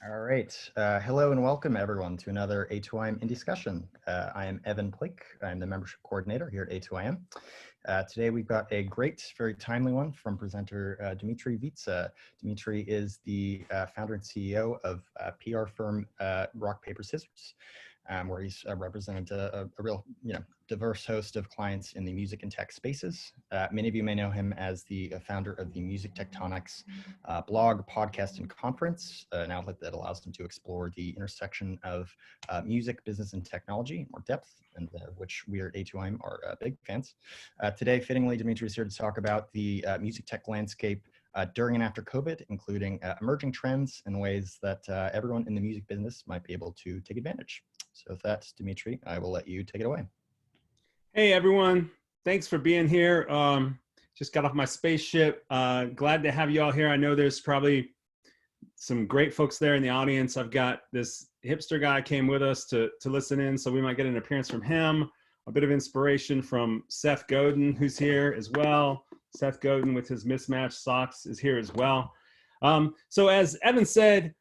All right. Hello and welcome everyone to another A2IM Indiescussion. I am Evan Plake. I'm the membership coordinator here at A2IM. Today we've got a great, very timely one from presenter Dmitri Vietze. Dmitri is the founder and CEO of PR firm Rock, Paper, Scissors, where he's represented a real, diverse host of clients in the music and tech spaces. Many of you may know him as the founder of the Music Tectonics blog, podcast, and conference, an outlet that allows him to explore the intersection of music, business, and technology in more depth, and which we at A2IM are big fans. Today, fittingly, Dmitri is here to talk about the music tech landscape during and after COVID, including emerging trends and ways that everyone in the music business might be able to take advantage. So with that, Dmitri, I will let you take it away. Hey everyone, thanks for being here. Just got off my spaceship. Glad to have you all here. I know there's probably some great folks there in the audience. I've got this hipster guy came with us to listen in, so we might get an appearance from him. A bit of inspiration from Seth Godin, who's here as well. Seth Godin with his mismatched socks is here as well. So as Evan said,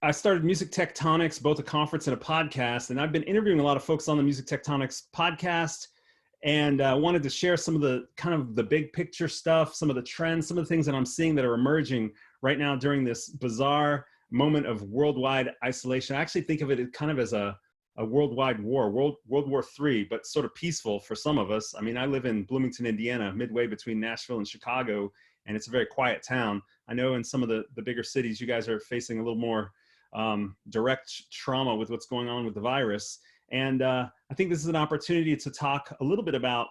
I started Music Tectonics, both a conference and a podcast, and I've been interviewing a lot of folks on the Music Tectonics podcast, and wanted to share some of the kind of the big picture stuff, some of the trends, some of the things that I'm seeing that are emerging right now during this bizarre moment of worldwide isolation. I actually think of it kind of as a worldwide war, World War III, but sort of peaceful for some of us. I mean, I live in Bloomington, Indiana, midway between Nashville and Chicago, and it's a very quiet town. I know in some of the bigger cities, you guys are facing a little more direct trauma with what's going on with the virus. And I think this is an opportunity to talk a little bit about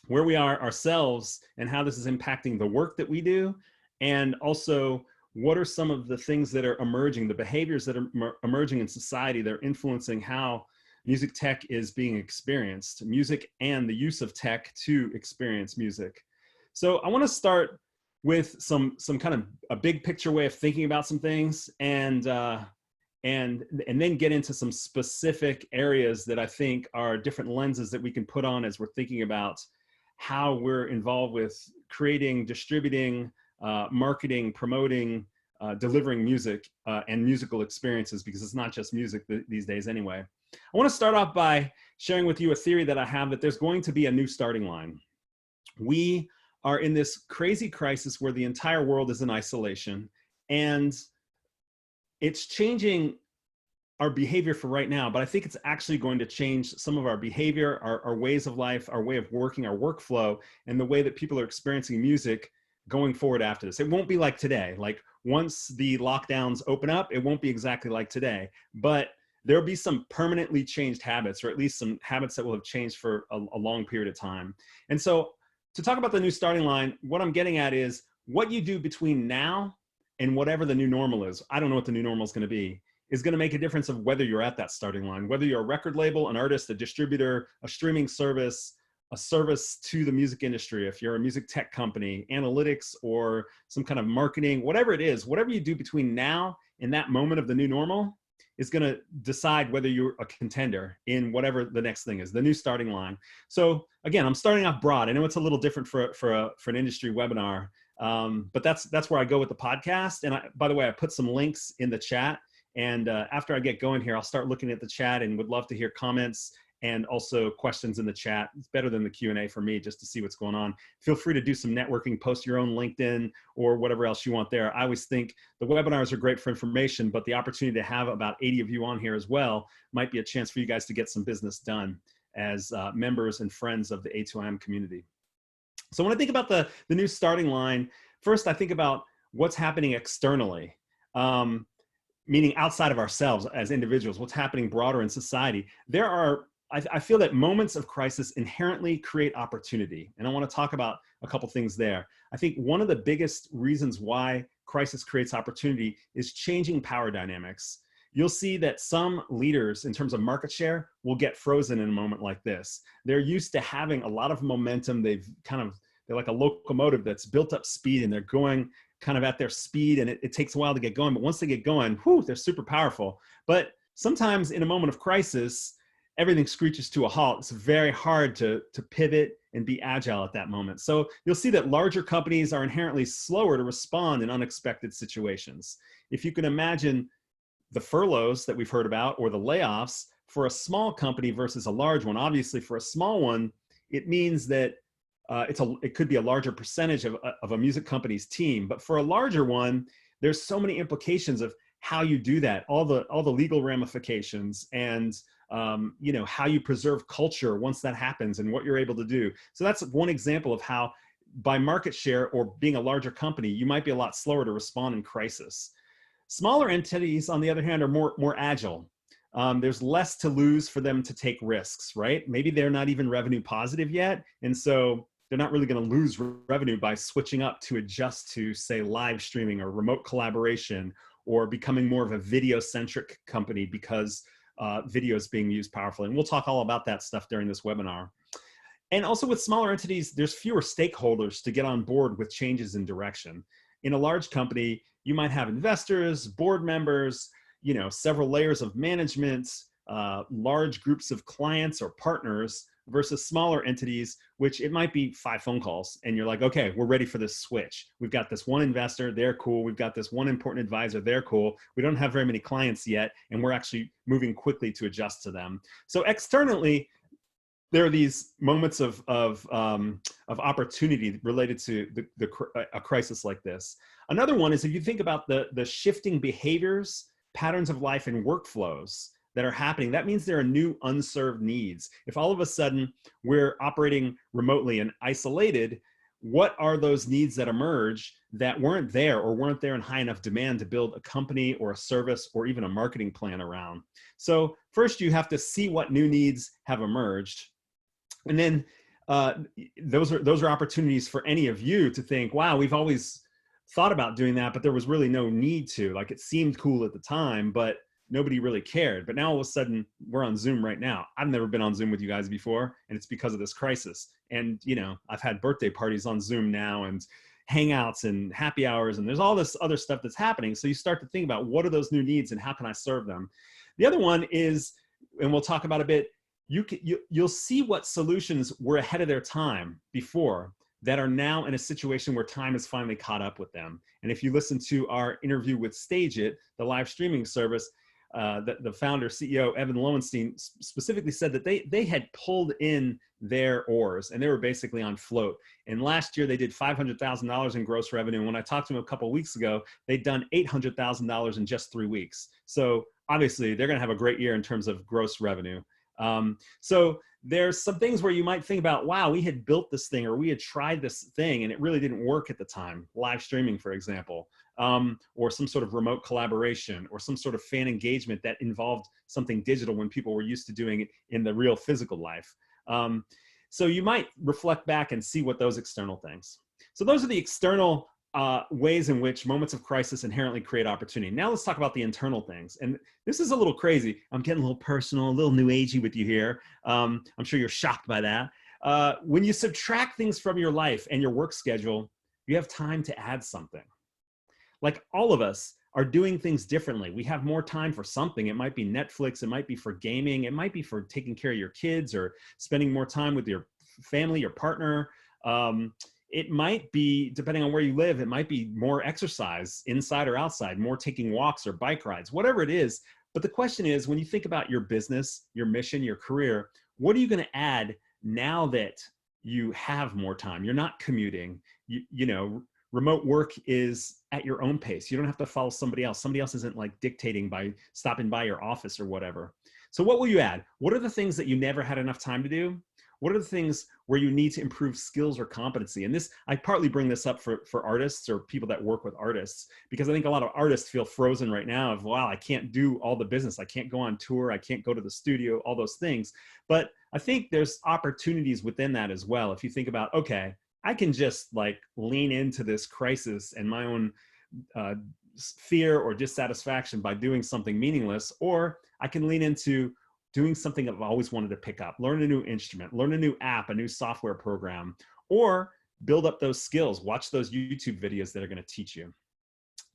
where we are ourselves and how this is impacting the work that we do. And also, what are some of the things that are emerging, the behaviors that are emerging in society that are influencing how music tech is being experienced, music and the use of tech to experience music. So I want to start with some kind of a big picture way of thinking about some things, and then get into some specific areas that I think are different lenses that we can put on as we're thinking about how we're involved with creating, distributing, marketing, promoting, delivering music and musical experiences, because it's not just music these days anyway. I want to start off by sharing with you a theory that I have, that there's going to be a new starting line. We are in this crazy crisis where the entire world is in isolation, and it's changing our behavior for right now, but I think it's actually going to change some of our behavior, our ways of life, our way of working, our workflow, and the way that people are experiencing music going forward after this. It won't be like today. Like once the lockdowns open up, it won't be exactly like today, but there'll be some permanently changed habits, or at least some habits that will have changed for a long period of time. And so to talk about the new starting line, what I'm getting at is what you do between now and whatever the new normal is. I don't know what the new normal is going to be, is going to make a difference of whether you're at that starting line, whether you're a record label, an artist, a distributor, a streaming service, a service to the music industry, if you're a music tech company, analytics, or some kind of marketing, whatever it is, whatever you do between now and that moment of the new normal is going to decide whether you're a contender in whatever the next thing is, the new starting line. So again, I'm starting off broad. I know it's a little different for an industry webinar, but that's where I go with the podcast. And by the way, I put some links in the chat. And after I get going here, I'll start looking at the chat and would love to hear comments and also questions in the chat. It's better than the Q&A for me, just to see what's going on. Feel free to do some networking, post your own LinkedIn or whatever else you want there. I always think the webinars are great for information, but the opportunity to have about 80 of you on here as well might be a chance for you guys to get some business done as members and friends of the A2IM community. So when I think about the new starting line, first I think about what's happening externally. Meaning outside of ourselves as individuals, what's happening broader in society. I feel that moments of crisis inherently create opportunity. And I want to talk about a couple things there. I think one of the biggest reasons why crisis creates opportunity is changing power dynamics. You'll see that some leaders in terms of market share will get frozen in a moment like this. They're used to having a lot of momentum. They're like a locomotive that's built up speed, and they're going kind of at their speed, and it takes a while to get going, but once they get going, whew, they're super powerful. But sometimes in a moment of crisis, everything screeches to a halt. It's very hard to pivot and be agile at that moment. So you'll see that larger companies are inherently slower to respond in unexpected situations. If you can imagine the furloughs that we've heard about or the layoffs for a small company versus a large one, obviously for a small one, it means that it could be a larger percentage of a music company's team. But for a larger one, there's so many implications of how you do that, all the legal ramifications, and you know, how you preserve culture once that happens and what you're able to do. So that's one example of how by market share or being a larger company, you might be a lot slower to respond in crisis. Smaller entities, on the other hand, are more agile. There's less to lose for them to take risks, right? Maybe they're not even revenue positive yet. And so they're not really going to lose revenue by switching up to adjust to, say, live streaming or remote collaboration, or becoming more of a video-centric company because video is being used powerfully. And we'll talk all about that stuff during this webinar. And also with smaller entities, there's fewer stakeholders to get on board with changes in direction. In a large company, you might have investors, board members, you know, several layers of management, large groups of clients or partners, versus smaller entities, which it might be 5 phone calls and you're like, okay, we're ready for this switch. We've got this one investor, they're cool. We've got this one important advisor, they're cool. We don't have very many clients yet, and we're actually moving quickly to adjust to them. So externally, there are these moments of opportunity related to a crisis like this. Another one is if you think about the shifting behaviors, patterns of life, and workflows that are happening, that means there are new unserved needs. If all of a sudden we're operating remotely and isolated, what are those needs that emerge that weren't there or weren't there in high enough demand to build a company or a service or even a marketing plan around? So first you have to see what new needs have emerged. And then those are opportunities for any of you to think, wow, we've always thought about doing that, but there was really no need to. Like, it seemed cool at the time, but nobody really cared. But now all of a sudden we're on Zoom right now. I've never been on Zoom with you guys before, and it's because of this crisis. And, you know, I've had birthday parties on Zoom now, and hangouts and happy hours, and there's all this other stuff that's happening. So you start to think about, what are those new needs and how can I serve them? The other one is, and we'll talk about a bit, you'll see what solutions were ahead of their time before that are now in a situation where time has finally caught up with them. And if you listen to our interview with Stage It, the live streaming service, the founder, CEO, Evan Lowenstein, specifically said that they had pulled in their oars and they were basically on float. And last year they did $500,000 in gross revenue. And when I talked to them a couple of weeks ago, they'd done $800,000 in just 3 weeks. So obviously they're going to have a great year in terms of gross revenue. So there's some things where you might think about, wow, we had built this thing, or we had tried this thing and it really didn't work at the time. Live streaming, for example, or some sort of remote collaboration, or some sort of fan engagement that involved something digital when people were used to doing it in the real physical life. So you might reflect back and see what those external things. So those are the external ways in which moments of crisis inherently create opportunity. Now let's talk about the internal things. And this is a little crazy. I'm getting a little personal, a little new agey with you here. I'm sure you're shocked by that. When you subtract things from your life and your work schedule, you have time to add something. Like, all of us are doing things differently. We have more time for something. It might be Netflix, it might be for gaming, it might be for taking care of your kids or spending more time with your family, your partner. It might be, depending on where you live, it might be more exercise, inside or outside, more taking walks or bike rides, whatever it is. But the question is, when you think about your business, your mission, your career, what are you going to add now that you have more time? You're not commuting. You know, remote work is at your own pace. You don't have to follow somebody else. Somebody else isn't like dictating by stopping by your office or whatever. So what will you add? What are the things that you never had enough time to do? What are the things where you need to improve skills or competency? And this, I partly bring this up for artists or people that work with artists, because I think a lot of artists feel frozen right now of, wow, I can't do all the business. I can't go on tour. I can't go to the studio, all those things. But I think there's opportunities within that as well. If you think about, okay, I can just like lean into this crisis and my own fear or dissatisfaction by doing something meaningless, or I can lean into doing something I've always wanted to pick up, learn a new instrument, learn a new app, a new software program, or build up those skills, watch those YouTube videos that are going to teach you.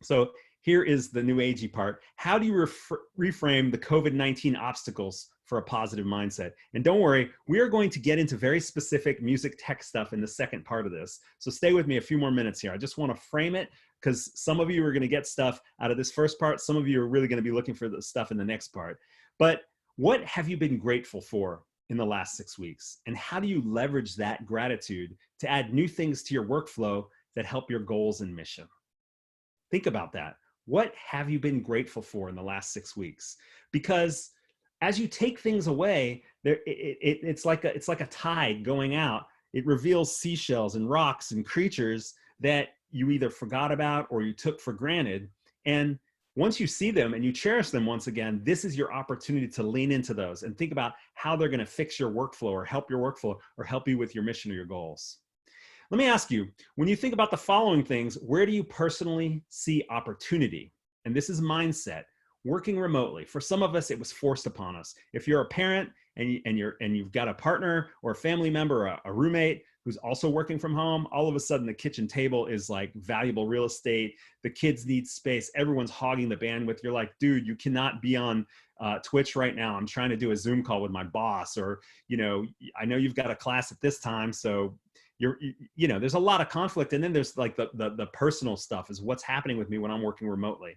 So here is the new agey part. How do you reframe the COVID-19 obstacles for a positive mindset. And don't worry, we are going to get into very specific music tech stuff in the second part of this. So stay with me a few more minutes here. I just want to frame it because some of you are going to get stuff out of this first part. Some of you are really going to be looking for the stuff in the next part. But what have you been grateful for in the last 6 weeks? And how do you leverage that gratitude to add new things to your workflow that help your goals and mission? Think about that. What have you been grateful for in the last 6 weeks? Because as you take things away, it's like a tide going out. It reveals seashells and rocks and creatures that you either forgot about or you took for granted. And once you see them and you cherish them once again, this is your opportunity to lean into those and think about how they're going to fix your workflow or help your workflow or help you with your mission or your goals. Let me ask you, when you think about the following things, where do you personally see opportunity? And this is mindset. Working remotely. For some of us, it was forced upon us. If you're a parent and you've got a partner or a family member, or a roommate who's also working from home, all of a sudden the kitchen table is like valuable real estate. The kids need space. Everyone's hogging the bandwidth. You're like, dude, you cannot be on Twitch right now. I'm trying to do a Zoom call with my boss, or, you know, I know you've got a class at this time, so you know, there's a lot of conflict. And then there's like the personal stuff is what's happening with me when I'm working remotely.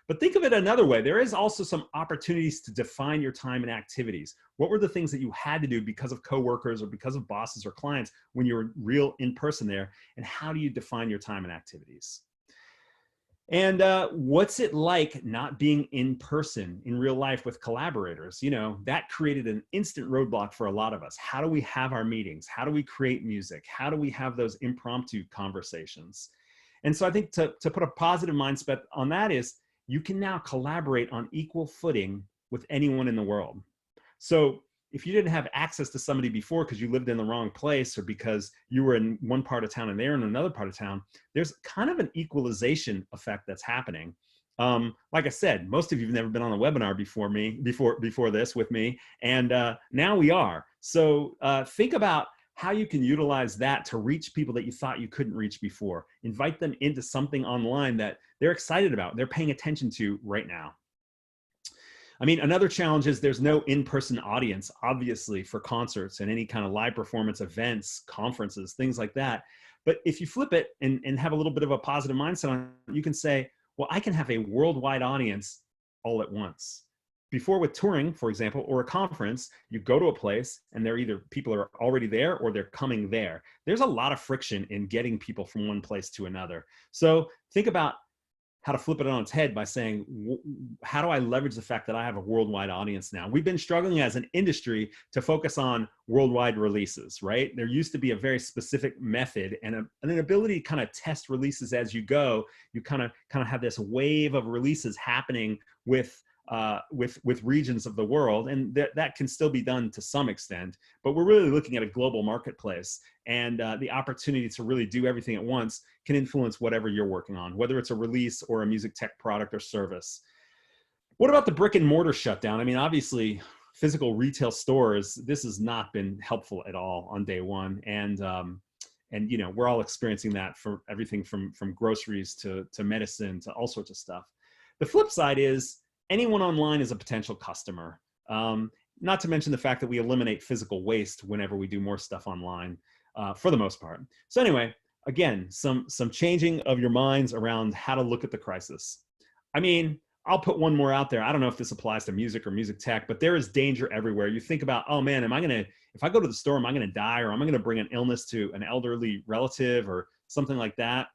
But think of it another way. There is also some opportunities to define your time and activities. What were the things that you had to do because of coworkers or because of bosses or clients when you were real in person there? And how do you define your time and activities? And what's it like not being in person in real life with collaborators? You know, that created an instant roadblock for a lot of us. How do we have our meetings? How do we create music? How do we have those impromptu conversations? And so I think to put a positive mindset on that is, you can now collaborate on equal footing with anyone in the world. So if you didn't have access to somebody before because you lived in the wrong place or because you were in one part of town and they're in another part of town, there's kind of an equalization effect that's happening. Like I said, most of you have never been on a webinar before this with me, and now we are. So think about how you can utilize that to reach people that you thought you couldn't reach before. Invite them into something online that they're excited about, they're paying attention to right now. I mean, another challenge is there's no in-person audience, obviously, for concerts and any kind of live performance events, conferences, things like that. But if you flip it and have a little bit of a positive mindset on it, you can say, well, I can have a worldwide audience all at once. Before with touring, for example, or a conference, you go to a place and they're either people are already there or they're coming there. There's a lot of friction in getting people from one place to another. So think about how to flip it on its head by saying, how do I leverage the fact that I have a worldwide audience now? We've been struggling as an industry to focus on worldwide releases, right? There used to be a very specific method and an ability to kind of test releases as you go. You kind of have this wave of releases happening with regions of the world, and that can still be done to some extent, but we're really looking at a global marketplace, and the opportunity to really do everything at once can influence whatever you're working on, whether it's a release or a music tech product or service. What about the brick and mortar shutdown? I mean, obviously, physical retail stores, this has not been helpful at all on day one, and you know, we're all experiencing that for everything from groceries to medicine to all sorts of stuff. The flip side is, anyone online is a potential customer. Not to mention the fact that we eliminate physical waste whenever we do more stuff online, for the most part. So anyway, again, some changing of your minds around how to look at the crisis. I mean, I'll put one more out there. I don't know if this applies to music or music tech, but there is danger everywhere. You think about, oh man, if I go to the store, am I gonna die, or am I gonna bring an illness to an elderly relative or something like that?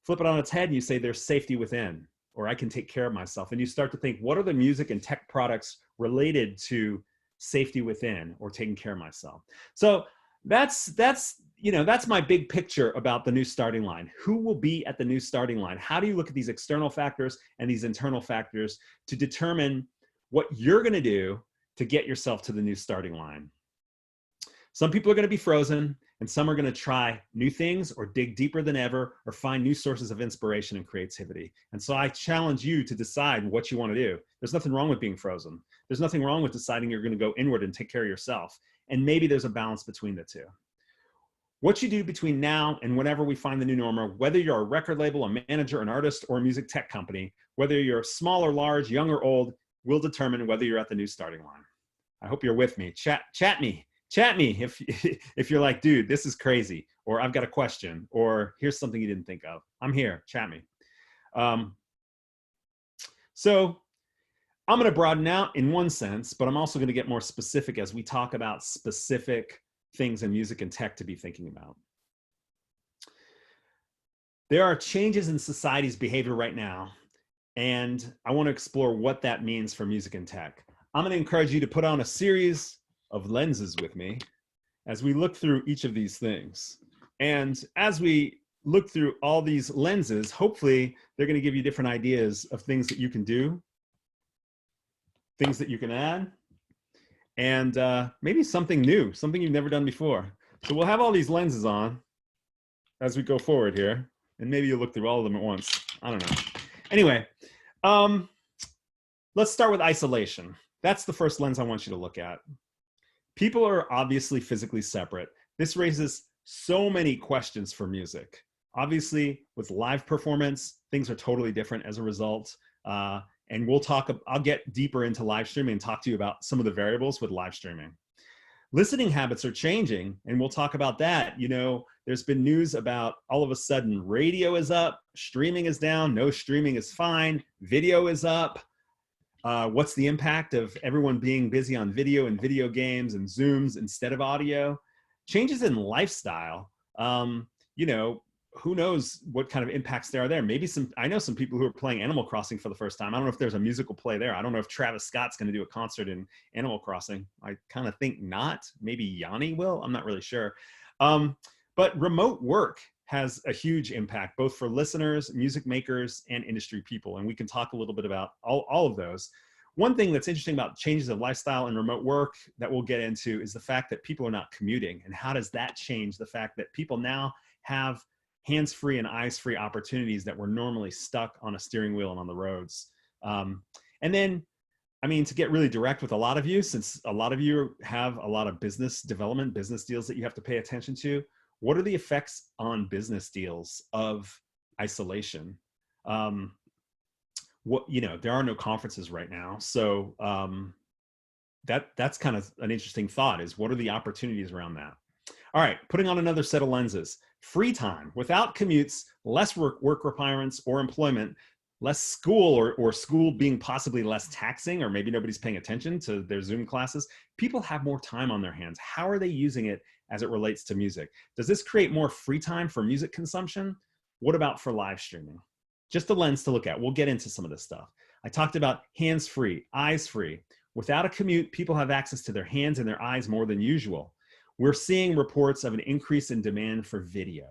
Flip it on its head and you say there's safety within, or I can take care of myself. And you start to think, what are the music and tech products related to safety within or taking care of myself? So that's my big picture about the new starting line. Who will be at the new starting line? How do you look at these external factors and these internal factors to determine what you're going to do to get yourself to the new starting line? Some people are going to be frozen, and some are going to try new things or dig deeper than ever or find new sources of inspiration and creativity. And so I challenge you to decide what you want to do. There's nothing wrong with being frozen. There's nothing wrong with deciding you're going to go inward and take care of yourself. And maybe there's a balance between the two. What you do between now and whenever we find the new normal, whether you're a record label, a manager, an artist, or a music tech company, whether you're small or large, young or old, will determine whether you're at the new starting line. I hope you're with me. Chat me if if you're like, dude, this is crazy, or I've got a question, or here's something you didn't think of. I'm here. Chat me. So I'm going to broaden out in one sense, but I'm also going to get more specific as we talk about specific things in music and tech to be thinking about. There are changes in society's behavior right now, and I want to explore what that means for music and tech. I'm going to encourage you to put on a series of lenses with me as we look through each of these things. And as we look through all these lenses, hopefully they're going to give you different ideas of things that you can do, things that you can add, and maybe something new, something you've never done before. So we'll have all these lenses on as we go forward here, and maybe you'll look through all of them at once. I don't know. Anyway, let's start with isolation. That's the first lens I want you to look at. People are obviously physically separate. This raises so many questions for music. Obviously, with live performance, things are totally different as a result. And I'll get deeper into live streaming and talk to you about some of the variables with live streaming. Listening habits are changing, and we'll talk about that. You know, there's been news about all of a sudden radio is up, streaming is down, no streaming is fine, video is up. What's the impact of everyone being busy on video and video games and Zooms instead of audio? Changes in lifestyle. You know, who knows what kind of impacts there are there. Maybe I know some people who are playing Animal Crossing for the first time. I don't know if there's a musical play there. I don't know if Travis Scott's going to do a concert in Animal Crossing. I kind of think not. Maybe Yanni will. I'm not really sure. But remote work has a huge impact, both for listeners, music makers, and industry people. And we can talk a little bit about all of those. One thing that's interesting about changes of lifestyle and remote work that we'll get into is the fact that people are not commuting. And how does that change the fact that people now have hands-free and eyes-free opportunities that were normally stuck on a steering wheel and on the roads. And then, I mean, to get really direct with a lot of you, since a lot of you have a lot of business development, business deals that you have to pay attention to, what are the effects on business deals of isolation? You know, there are no conferences right now. So that's kind of an interesting thought, is what are the opportunities around that? All right, putting on another set of lenses. Free time, without commutes, less work requirements or employment, less school or school being possibly less taxing, or maybe nobody's paying attention to their Zoom classes. People have more time on their hands. How are they using it as it relates to music? Does this create more free time for music consumption? What about for live streaming? Just a lens to look at. We'll get into some of this stuff. I talked about hands-free, eyes-free. Without a commute, people have access to their hands and their eyes more than usual. We're seeing reports of an increase in demand for video.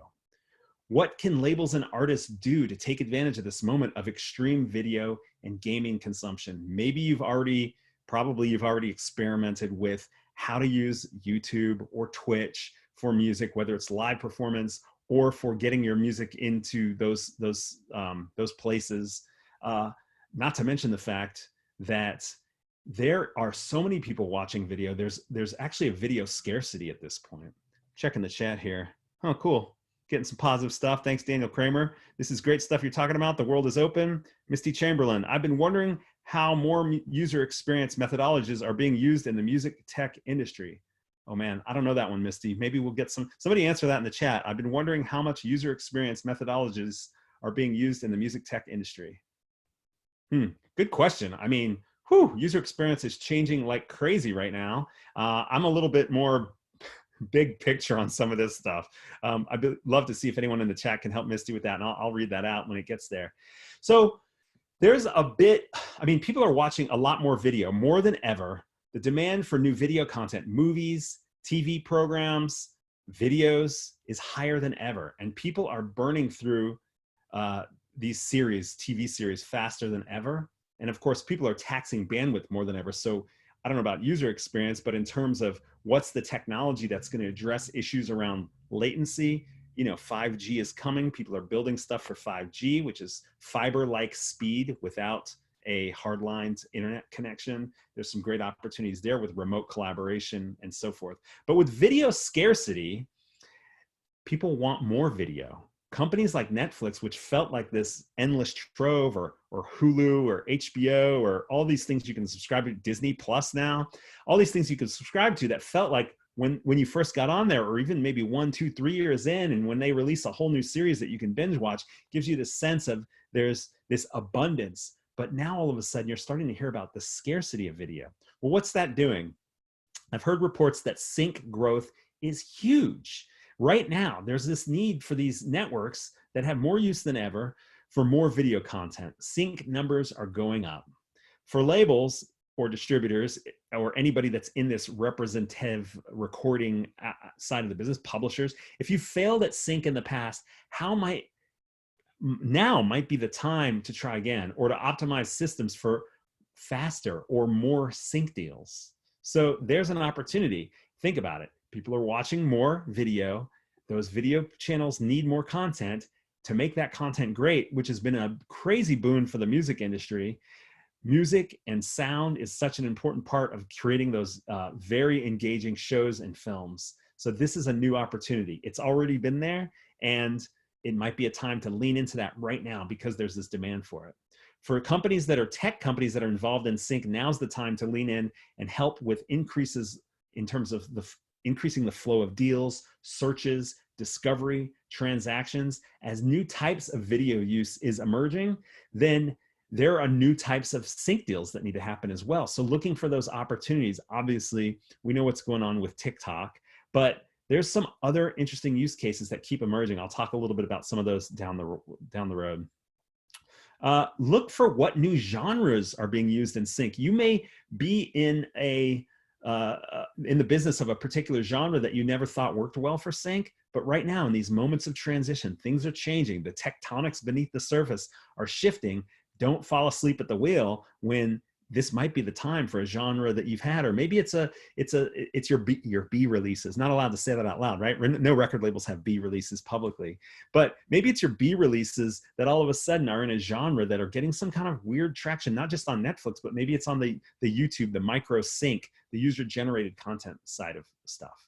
What can labels and artists do to take advantage of this moment of extreme video and gaming consumption? Maybe you've already experimented with how to use YouTube or Twitch for music, whether it's live performance or for getting your music into those places. Not to mention the fact that there are so many people watching video. There's actually a video scarcity at this point. Checking the chat here. Oh, cool. Getting some positive stuff. Thanks, Daniel Kramer. This is great stuff you're talking about. The world is open. Misty Chamberlain. I've been wondering how more user experience methodologies are being used in the music tech industry. Oh man, I don't know that one, Misty. Maybe we'll get somebody answer that in the chat. I've been wondering how much user experience methodologies are being used in the music tech industry. Good question. I mean, user experience is changing like crazy right now. I'm a little bit more big picture on some of this stuff. I'd love to see if anyone in the chat can help Misty with that, and I'll read that out when it gets there. So there's people are watching a lot more video, more than ever. The demand for new video content, movies, TV programs, videos is higher than ever. And people are burning through these TV series faster than ever. And of course, people are taxing bandwidth more than ever. So I don't know about user experience, but in terms of what's the technology that's going to address issues around latency, 5G is coming. People are building stuff for 5G, which is fiber-like speed without a hardline internet connection. There's some great opportunities there with remote collaboration and so forth. But with video scarcity, people want more video. companies like Netflix, which felt like this endless trove, or Hulu or HBO or all these things you can subscribe to, Disney Plus now, all these things you can subscribe to that felt like when you first got on there, or even maybe 1, 2, 3 years in, and when they release a whole new series that you can binge watch, gives you this sense of there's this abundance. But now all of a sudden you're starting to hear about the scarcity of video. Well, what's that doing? I've heard reports that sync growth is huge. Right now, there's this need for these networks that have more use than ever for more video content. Sync numbers are going up. For labels or distributors or anybody that's in this representative recording side of the business, publishers, if you failed at sync in the past, now might be the time to try again, or to optimize systems for faster or more sync deals. So there's an opportunity. Think about it. People are watching more video. Those video channels need more content to make that content great, which has been a crazy boon for the music industry. Music and sound is such an important part of creating those very engaging shows and films. So this is a new opportunity. It's already been there, and it might be a time to lean into that right now because there's this demand for it. For companies that are tech companies that are involved in sync, now's the time to lean in and help with increases in terms of increasing the flow of deals, searches, discovery, transactions. As new types of video use is emerging, then there are new types of sync deals that need to happen as well. So looking for those opportunities. Obviously, we know what's going on with TikTok, but there's some other interesting use cases that keep emerging. I'll talk a little bit about some of those down the road. Look for what new genres are being used in sync. You may be in the business of a particular genre that you never thought worked well for sync, but right now in these moments of transition, things are changing. The tectonics beneath the surface are shifting. Don't fall asleep at the wheel when this might be the time for a genre that you've had, or maybe it's your B releases. Not allowed to say that out loud, right? No record labels have B releases publicly, but maybe it's your B releases that all of a sudden are in a genre that are getting some kind of weird traction, not just on Netflix, but maybe it's on the YouTube, the micro sync, the user generated content side of stuff.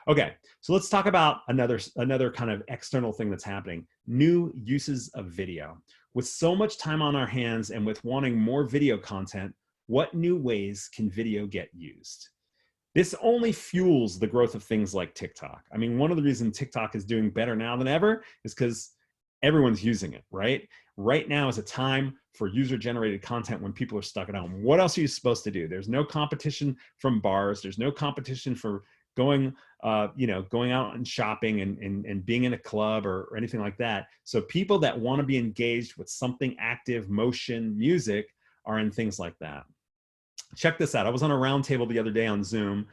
Okay, so let's talk about another kind of external thing that's happening, new uses of video. With so much time on our hands and with wanting more video content, what new ways can video get used? This only fuels the growth of things like TikTok. I mean, one of the reasons TikTok is doing better now than ever is because everyone's using it, right? Right now is a time for user-generated content when people are stuck at home. What else are you supposed to do? There's no competition from bars. There's no competition for going out and shopping and being in a club or anything like that. So people that want to be engaged with something active, motion, music are in things like that. Check this out. I was on a roundtable the other day on Zoom,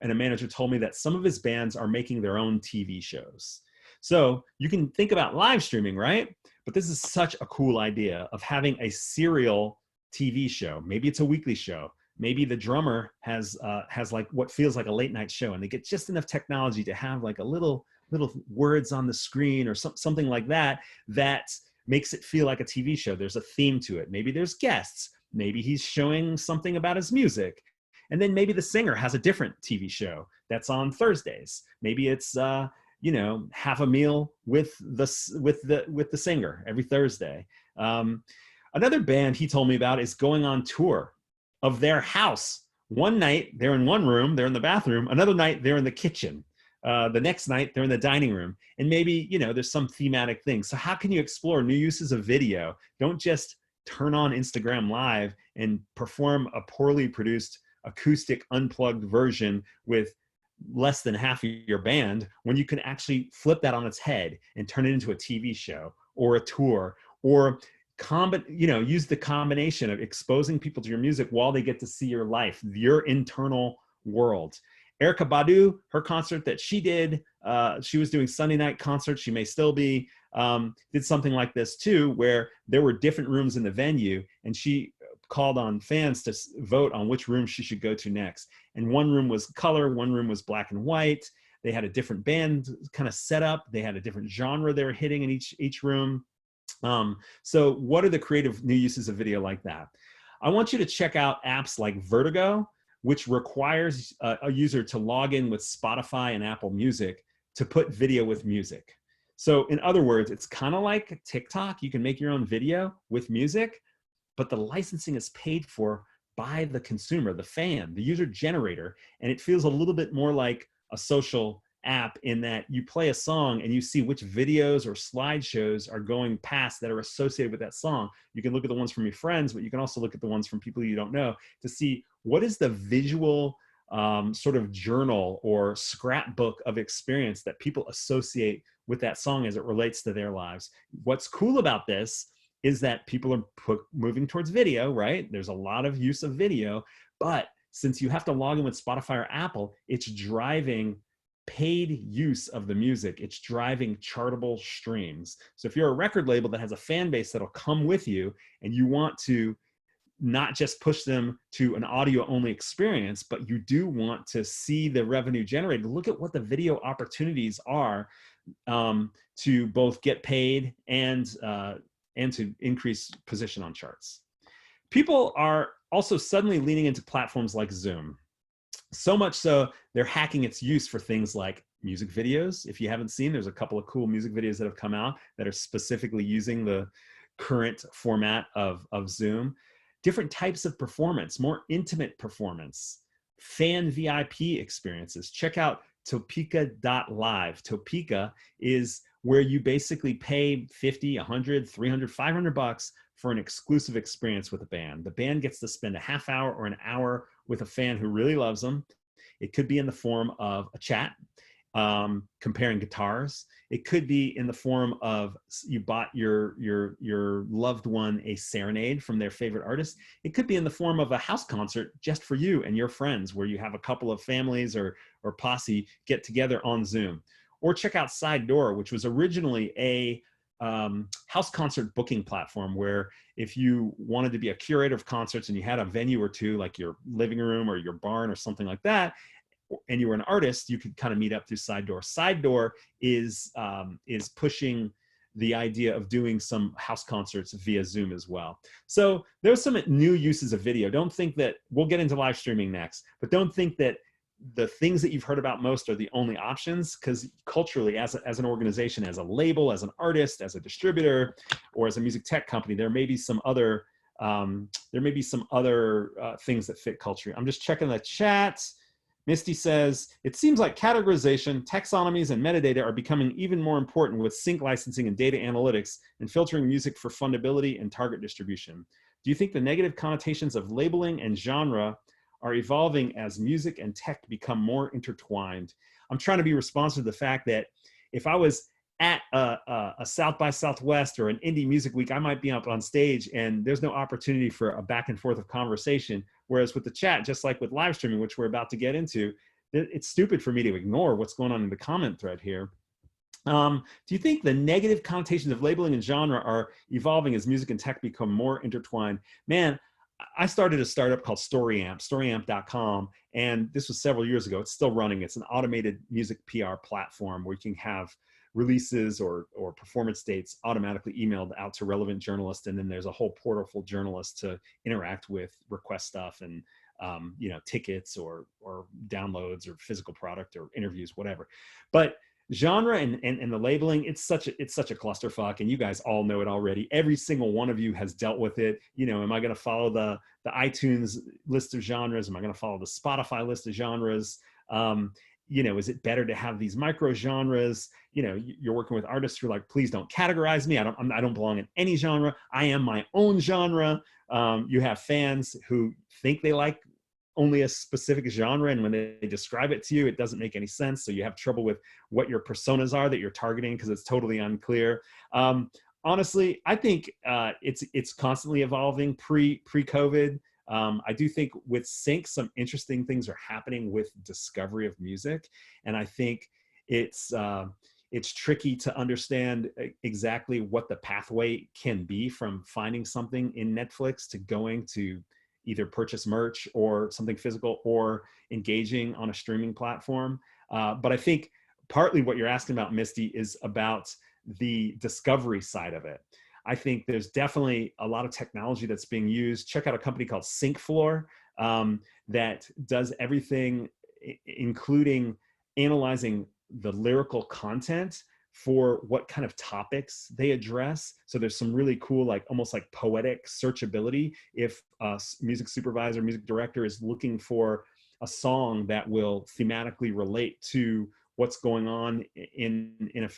and a manager told me that some of his bands are making their own TV shows. So you can think about live streaming, right? But this is such a cool idea of having a serial TV show. Maybe it's a weekly show. Maybe the drummer has like what feels like a late night show, and they get just enough technology to have like a little words on the screen or something like that makes it feel like a TV show. There's a theme to it. Maybe there's guests. Maybe he's showing something about his music. And then maybe the singer has a different TV show that's on Thursdays. Maybe it's half a meal with the singer every Thursday. Another band he told me about is going on tour of their house. One night they're in one room, they're in the bathroom. Another night they're in the kitchen. The next night they're in the dining room. And maybe, there's some thematic thing. So how can you explore new uses of video? Don't just turn on Instagram Live and perform a poorly produced acoustic unplugged version with less than half of your band, when you can actually flip that on its head and turn it into a TV show or a tour, or use the combination of exposing people to your music while they get to see your life, your internal world. Erykah Badu, her concert that she did, she was doing Sunday night concerts, she may still be, did something like this too, where there were different rooms in the venue, and she called on fans to vote on which room she should go to next. And one room was color, one room was black and white. They had a different band kind of set up. They had a different genre they were hitting in each room. So what are the creative new uses of video like that? I want you to check out apps like Vertigo, which requires a user to log in with Spotify and Apple Music to put video with music. So in other words, it's kind of like TikTok. You can make your own video with music, but the licensing is paid for by the consumer, the fan, the user generator. And it feels a little bit more like a social app in that you play a song and you see which videos or slideshows are going past that are associated with that song. You can look at the ones from your friends, but you can also look at the ones from people you don't know to see what is the visual sort of journal or scrapbook of experience that people associate with that song as it relates to their lives. What's cool about this is that people are moving towards video, right? There's a lot of use of video, but since you have to log in with Spotify or Apple, it's driving paid use of the music. It's driving chartable streams. So if you're a record label that has a fan base that'll come with you and you want to not just push them to an audio only experience, but you do want to see the revenue generated, look at what the video opportunities are to both get paid and to increase position on charts. People are also suddenly leaning into platforms like Zoom. So much so, they're hacking its use for things like music videos. If you haven't seen, there's a couple of cool music videos that have come out that are specifically using the current format of Zoom. Different types of performance, more intimate performance, fan VIP experiences. Check out Topeka.live. Topeka is where you basically pay 50, 100, 300, 500 bucks for an exclusive experience with a band. The band gets to spend a half hour or an hour with a fan who really loves them. It could be in the form of a chat, comparing guitars. It could be in the form of you bought your loved one a serenade from their favorite artist. It could be in the form of a house concert just for you and your friends, where you have a couple of families or posse get together on Zoom. Or check out Side Door, which was originally a house concert booking platform where if you wanted to be a curator of concerts and you had a venue or two, like your living room or your barn or something like that, and you were an artist, you could kind of meet up through Side Door. Side Door is pushing the idea of doing some house concerts via Zoom as well. So there's some new uses of video. Don't think that, we'll get into live streaming next, but don't think that the things that you've heard about most are the only options, because culturally, as an organization, as a label, as an artist, as a distributor, or as a music tech company, there may be some other things that fit culture. I'm just checking the chat. Misty says, it seems like categorization, taxonomies, and metadata are becoming even more important with sync licensing and data analytics and filtering music for fundability and target distribution. Do you think the negative connotations of labeling and genre are evolving as music and tech become more intertwined? I'm trying to be responsive to the fact that if I was at a South by Southwest or an Indie Music Week, I might be up on stage and there's no opportunity for a back and forth of conversation. Whereas with the chat, just like with live streaming, which we're about to get into, it's stupid for me to ignore what's going on in the comment thread here. Do you think the negative connotations of labeling and genre are evolving as music and tech become more intertwined? Man, I started a startup called storyamp.com, and this was several years ago. It's still running. It's an automated music PR platform where you can have releases or performance dates automatically emailed out to relevant journalists, and then there's a whole portal for journalists to interact with, request stuff, and tickets or downloads or physical product or interviews, whatever. But genre and the labeling, it's such a clusterfuck, and you guys all know it already. Every single one of you has dealt with it. Am I going to follow the iTunes list of genres? Am I going to follow the Spotify list of genres? Is it better to have these micro genres? You're working with artists who are like, please don't categorize me. I don't belong in any genre. I am my own genre. You have fans who think they like only a specific genre, and when they describe it to you, it doesn't make any sense. So you have trouble with what your personas are that you're targeting because it's totally unclear. Honestly, I think it's constantly evolving pre-COVID. I do think with sync, some interesting things are happening with discovery of music, and I think it's tricky to understand exactly what the pathway can be from finding something in Netflix to going to either purchase merch or something physical or engaging on a streaming platform. But I think partly what you're asking about, Misty, is about the discovery side of it. I think there's definitely a lot of technology that's being used. Check out a company called SyncFloor that does everything, including analyzing the lyrical content for what kind of topics they address. So there's some really cool, like almost like poetic searchability. If a music supervisor, music director is looking for a song that will thematically relate to what's going on in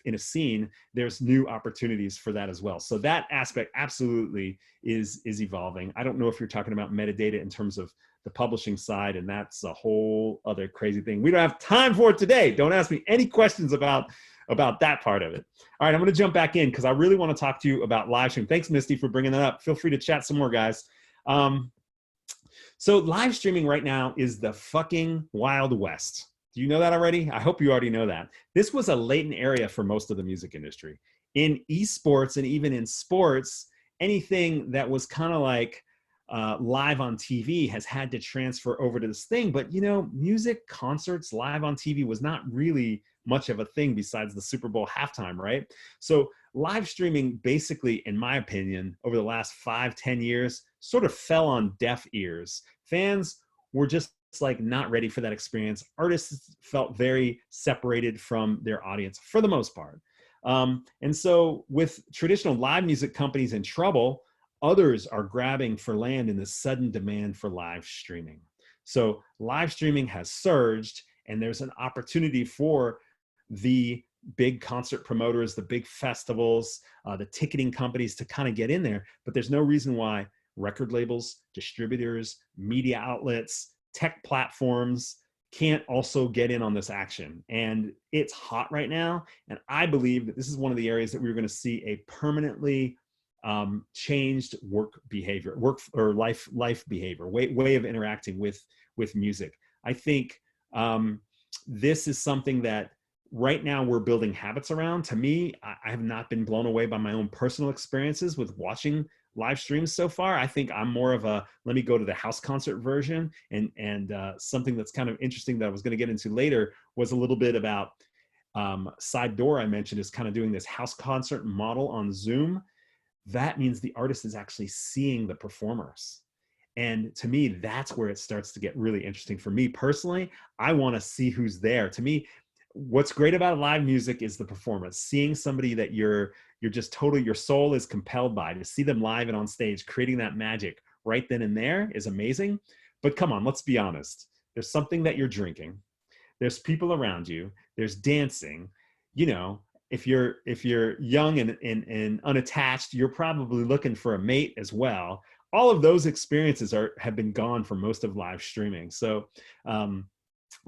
a scene, there's new opportunities for that as well. So that aspect absolutely is evolving. I don't know if you're talking about metadata in terms of the publishing side, and that's a whole other crazy thing. We don't have time for it today. Don't ask me any questions about that part of it. All right, I'm going to jump back in because I really want to talk to you about live stream. Thanks, Misty, for bringing that up. Feel free to chat some more, guys. So live streaming right now is the fucking Wild West. Do you know that already? I hope you already know that. This was a latent area for most of the music industry. In esports and even in sports, anything that was kind of like live on TV has had to transfer over to this thing. But, you know, music concerts live on TV was not really much of a thing besides the Super Bowl halftime, right? So live streaming basically, in my opinion, over the last 5-10 years, sort of fell on deaf ears. Fans were just like not ready for that experience. Artists felt very separated from their audience for the most part. And so with traditional live music companies in trouble, others are grabbing for land in the sudden demand for live streaming. So live streaming has surged, and there's an opportunity for the big concert promoters, the big festivals, the ticketing companies to kind of get in there. But there's no reason why record labels, distributors, media outlets, tech platforms can't also get in on this action. And it's hot right now. And I believe that this is one of the areas that we're going to see a permanently changed work behavior, life behavior, way of interacting with music. I think this is something that right now we're building habits around. To me, I have not been blown away by my own personal experiences with watching live streams so far. I think I'm more of a, let me go to the house concert version. And something that's kind of interesting that I was going to get into later was a little bit about Side Door I mentioned is kind of doing this house concert model on Zoom. That means the artist is actually seeing the performers. And to me, that's where it starts to get really interesting. For me personally, I want to see who's there. To me, what's great about live music is the performance. Seeing somebody that you're just totally, your soul is compelled by, to see them live and on stage, creating that magic right then and there is amazing. But come on, let's be honest. There's something that you're drinking. There's people around you. There's dancing. You know, if you're young and unattached, you're probably looking for a mate as well. All of those experiences have been gone for most of live streaming. So I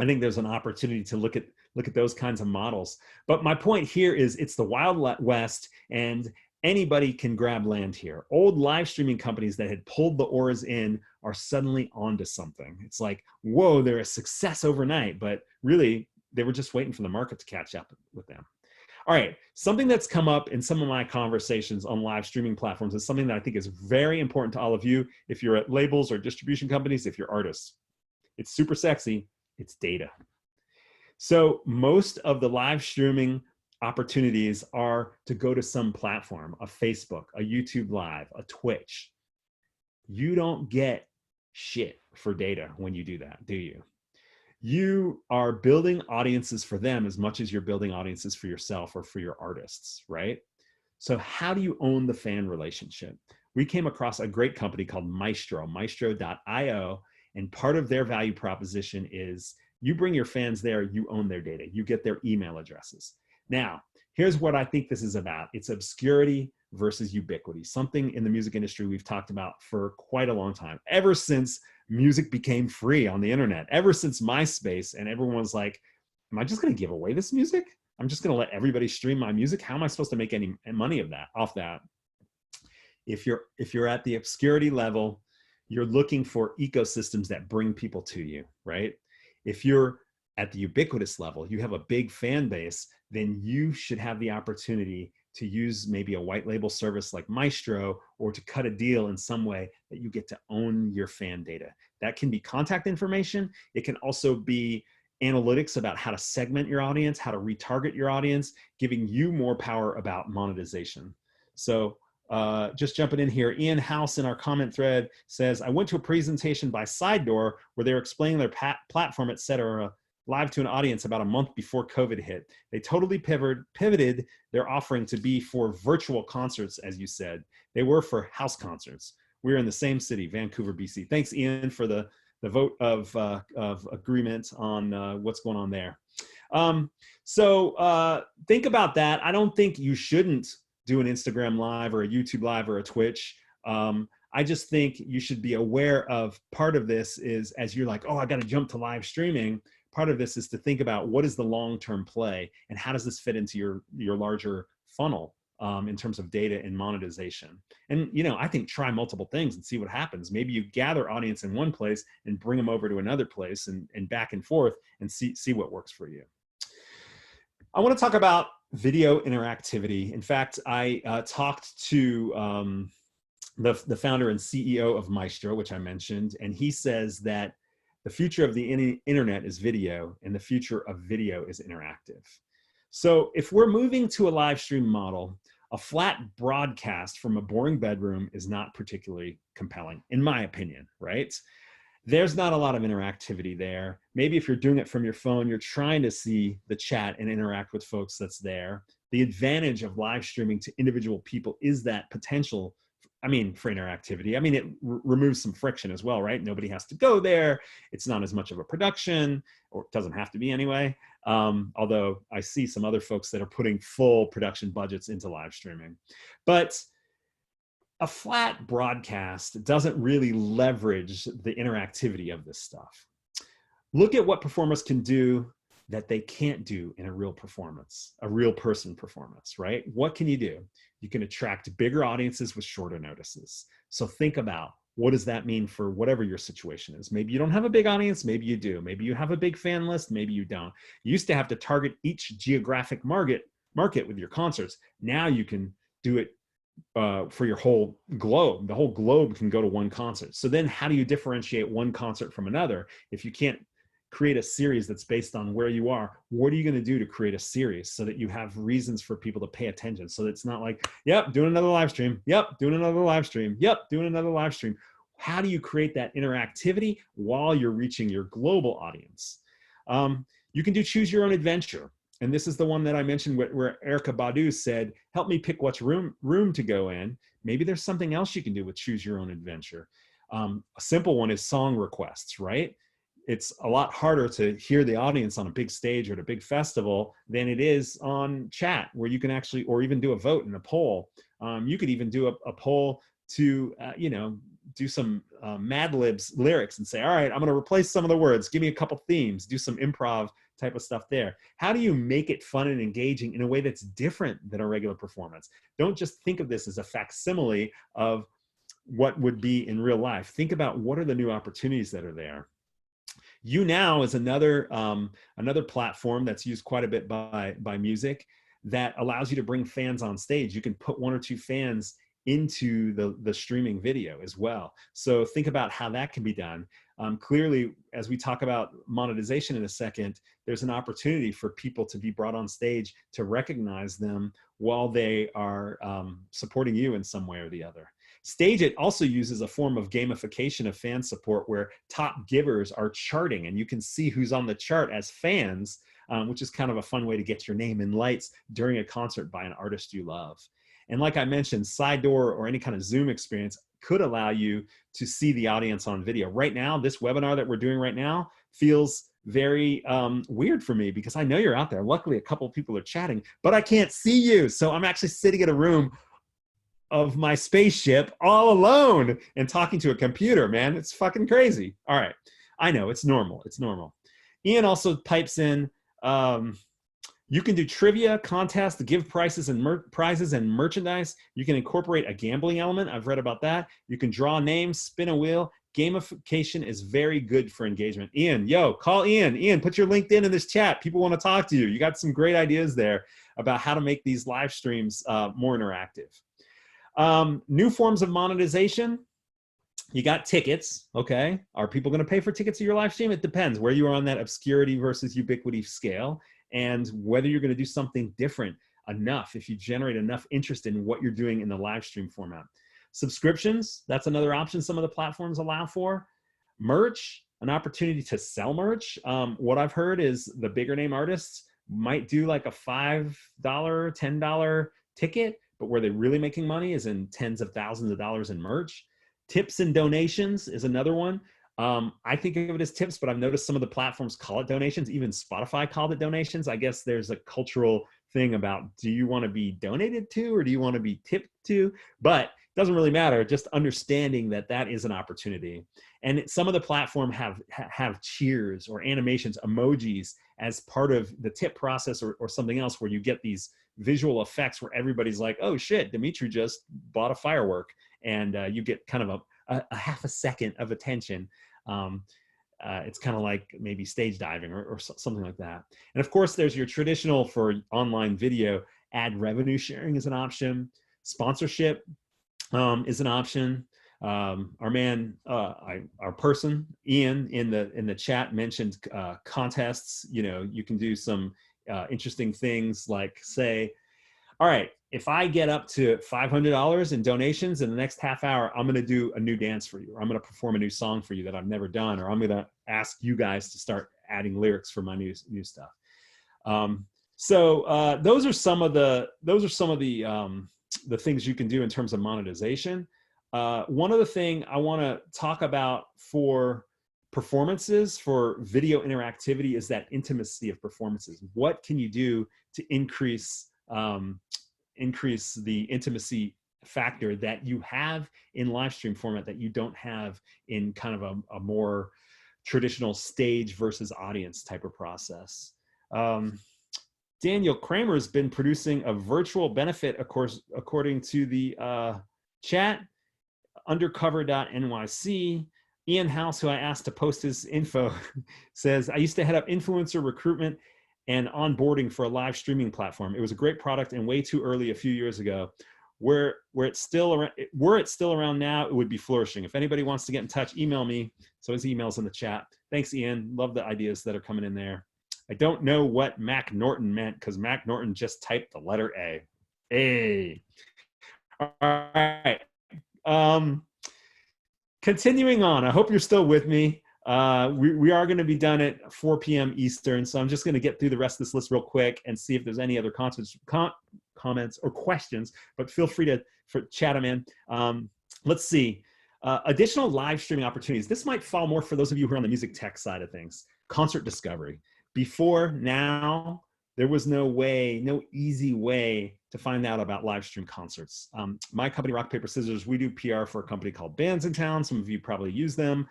think there's an opportunity to look at those kinds of models. But my point here is it's the Wild West, and anybody can grab land here. Old live streaming companies that had pulled the oars in are suddenly onto something. It's like, whoa, they're a success overnight, but really they were just waiting for the market to catch up with them. All right, something that's come up in some of my conversations on live streaming platforms is something that I think is very important to all of you. If you're at labels or distribution companies, if you're artists, it's super sexy, it's data. So most of the live streaming opportunities are to go to some platform, a Facebook, a YouTube Live, a Twitch. You don't get shit for data when you do that, do you? You are building audiences for them as much as you're building audiences for yourself or for your artists, right? So how do you own the fan relationship? We came across a great company called maestro.io, and part of their value proposition is you bring your fans there, you own their data, you get their email addresses. Now, here's what I think this is about. It's obscurity versus ubiquity, something in the music industry we've talked about for quite a long time, ever since music became free on the internet, ever since MySpace, and everyone was like, am I just gonna give away this music? I'm just gonna let everybody stream my music? How am I supposed to make any money off that? If you're at the obscurity level, you're looking for ecosystems that bring people to you, right? If you're at the ubiquitous level, you have a big fan base, then you should have the opportunity to use maybe a white label service like Maestro, or to cut a deal in some way that you get to own your fan data. That can be contact information. It can also be analytics about how to segment your audience, how to retarget your audience, giving you more power about monetization. So just jumping in here, Ian House in our comment thread says, I went to a presentation by Side Door where they were explaining their platform, et cetera. live to an audience about a month before COVID hit. They totally pivoted their offering to be for virtual concerts, as you said. They were for house concerts. We're in the same city, Vancouver, BC. Thanks, Ian, for the vote of agreement on what's going on there. So think about that. I don't think you shouldn't do an Instagram live or a YouTube live or a Twitch. I just think you should be aware of part of this is, as you're like, oh, I got to jump to live streaming. Part of this is to think about what is the long-term play and how does this fit into your larger funnel in terms of data and monetization. And, you know, I think try multiple things and see what happens. Maybe you gather audience in one place and bring them over to another place and back and forth and see what works for you. I want to talk about video interactivity. In fact, I talked to the founder and CEO of Maestro, which I mentioned, and he says that the future of the internet is video and the future of video is interactive. So if we're moving to a live stream model, a flat broadcast from a boring bedroom is not particularly compelling, in my opinion, right? There's not a lot of interactivity there. Maybe if you're doing it from your phone, you're trying to see the chat and interact with folks that's there. The advantage of live streaming to individual people is that potential, I mean, for interactivity. I mean, it removes some friction as well, right? Nobody has to go there. It's not as much of a production, or it doesn't have to be anyway. Although I see some other folks that are putting full production budgets into live streaming. But a flat broadcast doesn't really leverage the interactivity of this stuff. Look at what performers can do that they can't do in a real performance, a real person performance, right? What can you do? You can attract bigger audiences with shorter notices. So think about, what does that mean for whatever your situation is? Maybe you don't have a big audience, maybe you do. Maybe you have a big fan list, maybe you don't. You used to have to target each geographic market with your concerts. Now you can do it for your whole globe. The whole globe can go to one concert. So then how do you differentiate one concert from another? If you can't create a series that's based on where you are, what are you going to do to create a series so that you have reasons for people to pay attention? So it's not like, yep, doing another live stream. Yep, doing another live stream. Yep, doing another live stream. How do you create that interactivity while you're reaching your global audience? You can do choose your own adventure. And this is the one that I mentioned where Erica Badu said, help me pick which room to go in. Maybe there's something else you can do with choose your own adventure. A simple one is song requests, right? It's a lot harder to hear the audience on a big stage or at a big festival than it is on chat, where you can actually, or even do a vote and a poll. You could even do a poll to, you know, do some Mad Libs lyrics and say, all right, I'm going to replace some of the words. Give me a couple themes, do some improv type of stuff there. How do you make it fun and engaging in a way that's different than a regular performance? Don't just think of this as a facsimile of what would be in real life. Think about what are the new opportunities that are there. YouNow is another platform that's used quite a bit by music that allows you to bring fans on stage. You can put 1 or 2 fans into the streaming video as well. So think about how that can be done. Clearly, as we talk about monetization in a second, there's an opportunity for people to be brought on stage to recognize them while they are supporting you in some way or the other. Stage It also uses a form of gamification of fan support where top givers are charting and you can see who's on the chart as fans, which is kind of a fun way to get your name in lights during a concert by an artist you love. And like I mentioned, side door or any kind of Zoom experience could allow you to see the audience on video. Right now, this webinar that we're doing right now feels very weird for me because I know you're out there. Luckily, a couple of people are chatting, but I can't see you. So I'm actually sitting in a room of my spaceship all alone and talking to a computer, man. It's fucking crazy. All right. I know, it's normal. It's normal. Ian also pipes in, you can do trivia, contests, give prizes and merchandise. You can incorporate a gambling element. I've read about that. You can draw names, spin a wheel. Gamification is very good for engagement. Ian, yo, call Ian. Ian, put your LinkedIn in this chat. People want to talk to you. You got some great ideas there about how to make these live streams more interactive. New forms of monetization. You got tickets, okay? Are people going to pay for tickets to your live stream? It depends where you are on that obscurity versus ubiquity scale and whether you're going to do something different enough if you generate enough interest in what you're doing in the live stream format. Subscriptions, that's another option some of the platforms allow for. Merch, an opportunity to sell merch. What I've heard is the bigger name artists might do like a $5, $10 ticket, but where they're really making money is in tens of thousands of dollars in merch. Tips and donations is another one. I think of it as tips, but I've noticed some of the platforms call it donations. Even Spotify called it donations. I guess there's a cultural thing about, do you want to be donated to or do you want to be tipped to? But it doesn't really matter. Just understanding that that is an opportunity. And some of the platform have cheers or animations, emojis as part of the tip process, or something else where you get these visual effects where everybody's like, oh shit, Dmitri just bought a firework, and you get kind of a half a second of attention. It's kind of like maybe stage diving or something like that. And of course, there's your traditional for online video, ad revenue sharing is an option. Sponsorship is an option. Our man, our person, Ian, in the chat mentioned contests. You know, you can do some interesting things like say, all right, if I get up to $500 in donations in the next half hour, I'm going to do a new dance for you, or I'm going to perform a new song for you that I've never done, or I'm going to ask you guys to start adding lyrics for my new stuff. So those are some of the things you can do in terms of monetization. One other thing I want to talk about for performances, for video interactivity, is that intimacy of performances. What can you do to increase the intimacy factor that you have in live stream format that you don't have in kind of a more traditional stage versus audience type of process? Daniel Kramer has been producing a virtual benefit, of course, according to the chat, undercover.nyc. Ian House, who I asked to post his info, says, I used to head up influencer recruitment and onboarding for a live streaming platform. It was a great product and way too early a few years ago. Were it still around now, it would be flourishing. If anybody wants to get in touch, email me. So his email's in the chat. Thanks, Ian. Love the ideas that are coming in there. I don't know what Mac Norton meant, because Mac Norton just typed the letter A. A. All right. Continuing on, I hope you're still with me. We are going to be done at 4 p.m. Eastern, so I'm just going to get through the rest of this list real quick and see if there's any other comments or questions, but feel free to chat them in. Let's see. Additional live streaming opportunities. This might fall more for those of you who are on the music tech side of things. Concert discovery. Before now, there was no easy way to find out about live stream concerts. My company, Rock, Paper, Scissors, we do PR for a company called Bands in Town. Some of you probably use them.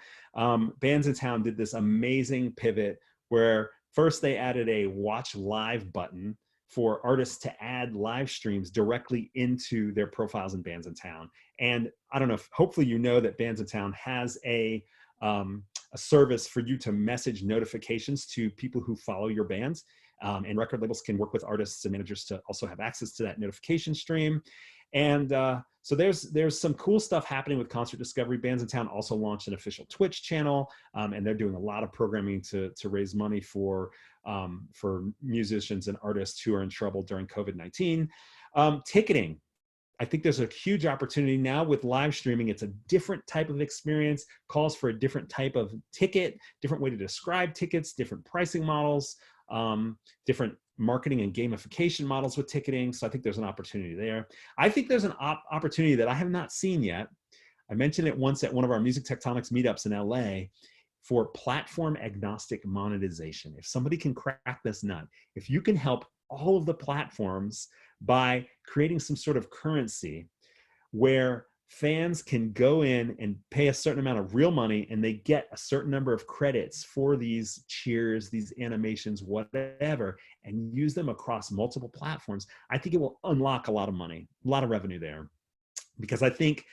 Bands in Town did this amazing pivot where first they added a watch live button for artists to add live streams directly into their profiles in Bands in Town. And I don't know, hopefully you know that Bands in Town has a service for you to message notifications to people who follow your bands. And record labels can work with artists and managers to also have access to that notification stream. And so there's some cool stuff happening with concert discovery. Bands in Town also launched an official Twitch channel, and they're doing a lot of programming to raise money for musicians and artists who are in trouble during COVID-19. Ticketing. I think there's a huge opportunity now with live streaming. It's a different type of experience, calls for a different type of ticket, different way to describe tickets, different pricing models, different marketing and gamification models with ticketing. So I think there's an opportunity there. I think there's an opportunity that I have not seen yet. I mentioned it once at one of our Music Tectonics meetups in LA for platform agnostic monetization. If somebody can crack this nut, if you can help all of the platforms by creating some sort of currency where fans can go in and pay a certain amount of real money and they get a certain number of credits for these cheers, these animations, whatever, and use them across multiple platforms, I think it will unlock a lot of money, a lot of revenue there. Because I think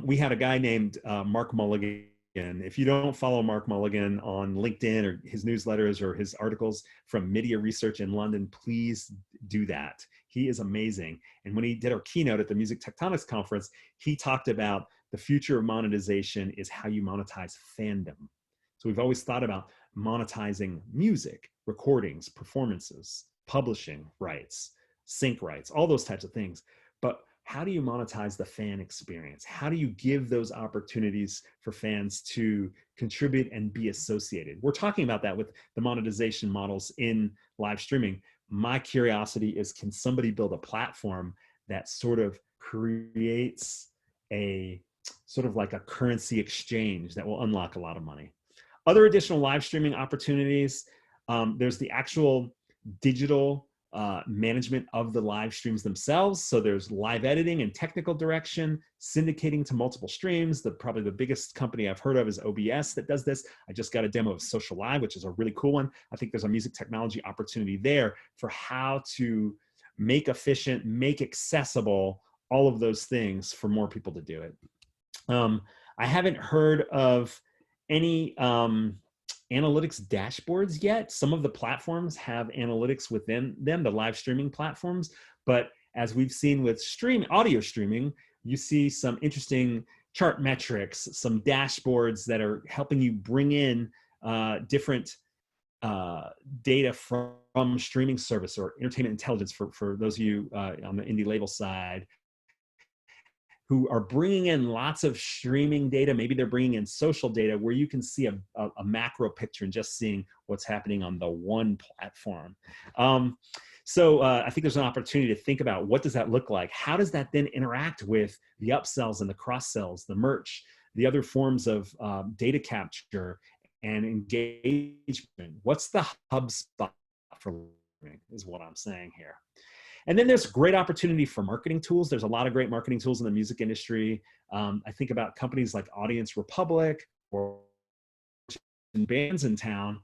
we had a guy named Mark Mulligan. If you don't follow Mark Mulligan on LinkedIn or his newsletters or his articles from Media Research in London, please do that. He is amazing. And when he did our keynote at the Music Tectonics conference, he talked about the future of monetization is how you monetize fandom. So we've always thought about monetizing music, recordings, performances, publishing rights, sync rights, all those types of things. But how do you monetize the fan experience? How do you give those opportunities for fans to contribute and be associated? We're talking about that with the monetization models in live streaming. My curiosity is, can somebody build a platform that sort of creates a sort of like a currency exchange that will unlock a lot of money? Other additional live streaming opportunities, there's the actual digital management of the live streams themselves. So there's live editing and technical direction, syndicating to multiple streams. Probably the biggest company I've heard of is OBS that does this. I just got a demo of Social Live, which is a really cool one. I think there's a music technology opportunity there for how to make efficient, make accessible, all of those things for more people to do it. I haven't heard of any analytics dashboards yet. Some of the platforms have analytics within them, the live streaming platforms, but as we've seen with audio streaming, you see some interesting chart metrics, some dashboards that are helping you bring in different data from streaming service or entertainment intelligence for those of you on the indie label side, who are bringing in lots of streaming data. Maybe they're bringing in social data where you can see a macro picture and just seeing what's happening on the one platform. So I think there's an opportunity to think about, what does that look like? How does that then interact with the upsells and the cross sells, the merch, the other forms of data capture and engagement? What's the HubSpot for learning is what I'm saying here. And then there's great opportunity for marketing tools. There's a lot of great marketing tools in the music industry. I think about companies like Audience Republic or Bands in Town,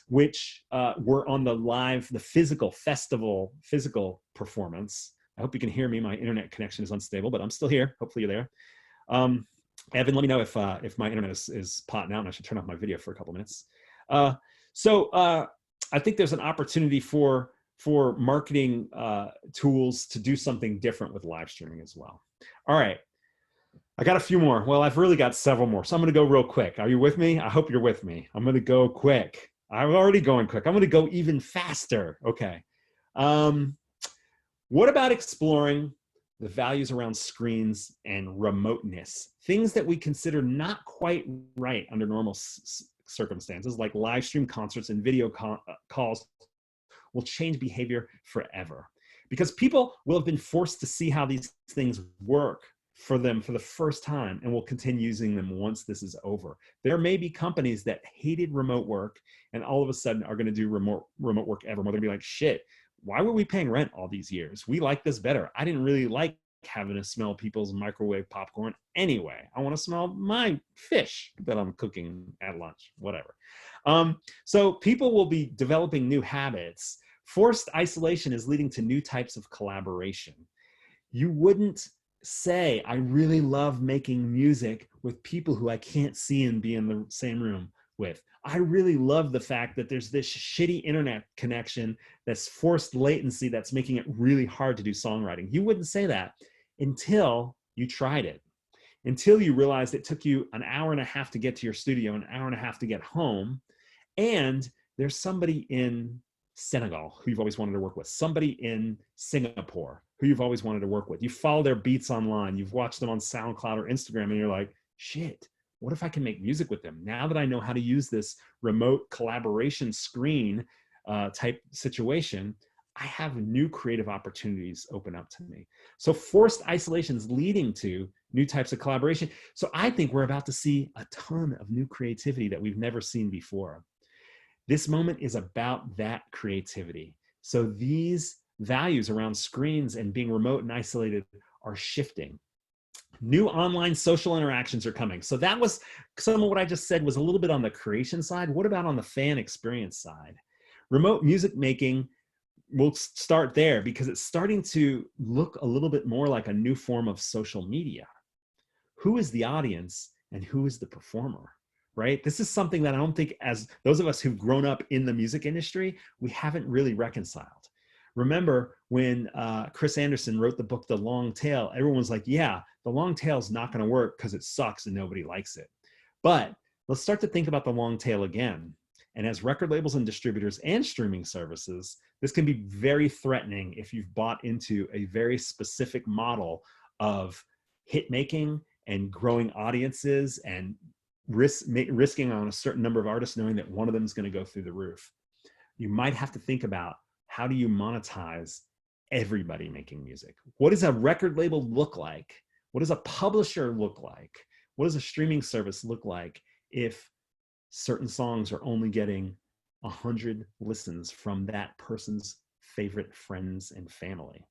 which were on the physical performance. I hope you can hear me. My internet connection is unstable, but I'm still here. Hopefully you're there. Evan, let me know if my internet is potting out and I should turn off my video for a couple minutes. So I think there's an opportunity for marketing tools to do something different with live streaming as well. All right, I got a few more. Well, I've really got several more, so I'm gonna go real quick. Are you with me? I hope you're with me. I'm gonna go quick. I'm already going quick. I'm gonna go even faster. Okay. What about exploring the values around screens and remoteness? Things that we consider not quite right under normal circumstances, like live stream concerts and video calls, will change behavior forever, because people will have been forced to see how these things work for them for the first time and will continue using them once this is over. There may be companies that hated remote work and all of a sudden are going to do remote work ever more. They're going to be like, shit, why were we paying rent all these years? We like this better. I didn't really like having to smell people's microwave popcorn anyway. I want to smell my fish that I'm cooking at lunch, whatever. So people will be developing new habits. Forced isolation is leading to new types of collaboration. You wouldn't say, I really love making music with people who I can't see and be in the same room with. I really love the fact that there's this shitty internet connection that's forced latency that's making it really hard to do songwriting. You wouldn't say that until you tried it, until you realized it took you an hour and a half to get to your studio, an hour and a half to get home, and there's somebody in Senegal who you've always wanted to work with, somebody in Singapore who you've always wanted to work with. You follow their beats online, you've watched them on SoundCloud or Instagram, and you're like, shit, what if I can make music with them? Now that I know how to use this remote collaboration screen type situation, I have new creative opportunities open up to me. So forced isolation is leading to new types of collaboration. So I think we're about to see a ton of new creativity that we've never seen before. This moment is about that creativity. So these values around screens and being remote and isolated are shifting. New online social interactions are coming. So that was some of what I just said was a little bit on the creation side. What about on the fan experience side? Remote music making, we'll start there because it's starting to look a little bit more like a new form of social media. Who is the audience and who is the performer? Right? This is something that I don't think, as those of us who've grown up in the music industry, we haven't really reconciled. Remember when Chris Anderson wrote the book, The Long Tail, everyone's like, yeah, the long tail is not going to work because it sucks and nobody likes it. But let's start to think about the long tail again. And as record labels and distributors and streaming services, this can be very threatening if you've bought into a very specific model of hit making and growing audiences and risking on a certain number of artists knowing that one of them is going to go through the roof. You might have to think about, how do you monetize everybody making music? What does a record label look like? What does a publisher look like? What does a streaming service look like if certain songs are only getting 100 listens from that person's favorite friends and family?